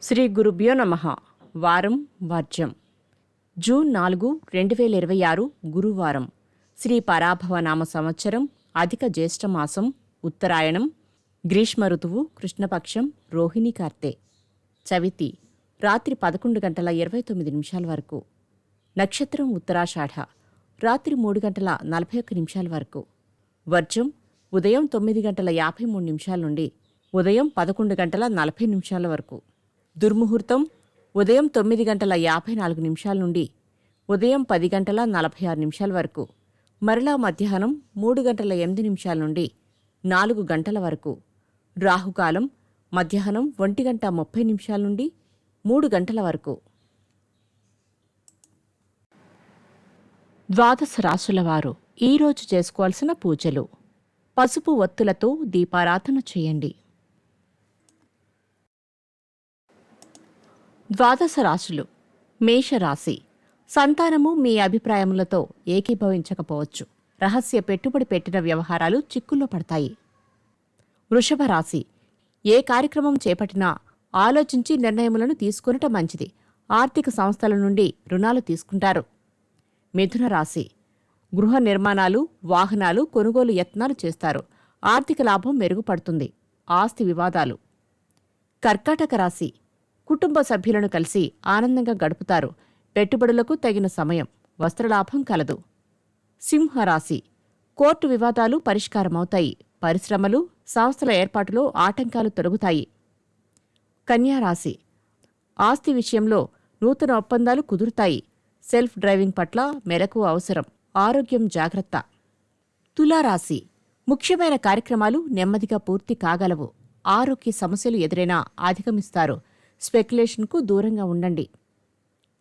శ్రీ గురుభ్యో నమః. వారం వర్జం. జూన్ 4, 2026 గురువారం. శ్రీ పరాభవనామ సంవత్సరం. అధిక జ్యేష్ఠమాసం. ఉత్తరాయణం. గ్రీష్మ ఋతువు. కృష్ణపక్షం. రోహిణీ కార్తె. చవితి రాత్రి 11:29 వరకు. నక్షత్రం ఉత్తరాషాఢ. రాత్రి 3:41 వరకు. వర్జం ఉదయం 9:53 నుండి ఉదయం 11:40 వరకు. దుర్ముహూర్తం ఉదయం 9:54 నుండి ఉదయం 10:46 వరకు. మరలా మధ్యాహ్నం 3:08 నుండి 4 గంటల వరకు. రాహుకాలం మధ్యాహ్నం 1:30 నుండి 3 గంటల వరకు. ద్వాదశ రాశుల వారు ఈరోజు చేసుకోవాల్సిన పూజలు. పసుపు ఒత్తులతో దీపారాధన చేయండి. ద్వాదశ రాశులు. మేషరాశి. సంతానము మీ అభిప్రాయములతో ఏకీభవించకపోవచ్చు. రహస్య పెట్టుబడి పెట్టిన వ్యవహారాలు చిక్కుల్లో పడతాయి. వృషభ రాశి. ఏ కార్యక్రమం చేపట్టినా ఆలోచించి నిర్ణయములను తీసుకొనటం మంచిది. ఆర్థిక సంస్థల నుండి రుణాలు తీసుకుంటారు. మిథున రాశి. గృహ నిర్మాణాలు, వాహనాలు కొనుగోలు యత్నాలు చేస్తారు. ఆర్థిక లాభం మెరుగుపడుతుంది. ఆస్తి వివాదాలు. కర్కాటక రాశి. కుటుంబ సభ్యులను కలిసి ఆనందంగా గడుపుతారు. పెట్టుబడులకు తగిన సమయం. వస్త్రలాభం కలదు. సింహరాశి. కోర్టు వివాదాలు పరిష్కారమవుతాయి. పరిశ్రమలు, సంస్థల ఏర్పాటులో ఆటంకాలు తొలగుతాయి. కన్యారాశి. ఆస్తి విషయంలో నూతన ఒప్పందాలు కుదురుతాయి. సెల్ఫ్ డ్రైవింగ్ పట్ల మెలకు అవసరం. ఆరోగ్యం జాగ్రత్త. తులారాశి. ముఖ్యమైన కార్యక్రమాలు నెమ్మదిగా పూర్తి కాగలవు. ఆరోగ్య సమస్యలు ఎదురైనా అధిగమిస్తారు. స్పెక్యులేషన్కు దూరంగా ఉండండి.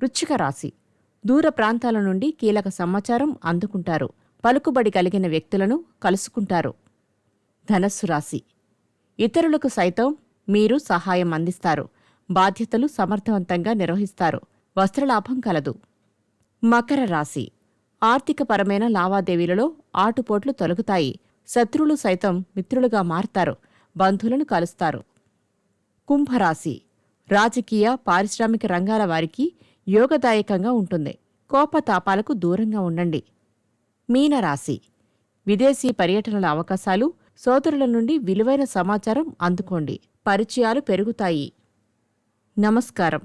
వృశ్చిక రాశి. దూర ప్రాంతాల నుండి కీలక సమాచారం అందుకుంటారు. పలుకుబడి కలిగిన వ్యక్తులను కలుసుకుంటారు. ధనస్సు రాశి. ఇతరులకు సైతం మీరు సహాయం అందిస్తారు. బాధ్యతలు సమర్థవంతంగా నిర్వహిస్తారు. వస్త్రలాభం కలదు. మకర రాశి. ఆర్థికపరమైన లావాదేవీలలో ఆటుపోట్లు తొలగుతాయి. శత్రువులు సైతం మిత్రులుగా మారతారు. బంధువులను కలుస్తారు. కుంభరాశి. రాజకీయ, పారిశ్రామిక రంగాల వారికి యోగదాయకంగా ఉంటుంది. కోపతాపాలకు దూరంగా ఉండండి. మీనరాశి. విదేశీ పర్యటనల అవకాశాలు. సోదరుల నుండి విలువైన సమాచారం అందుకోండి. పరిచయాలు పెరుగుతాయి. నమస్కారం.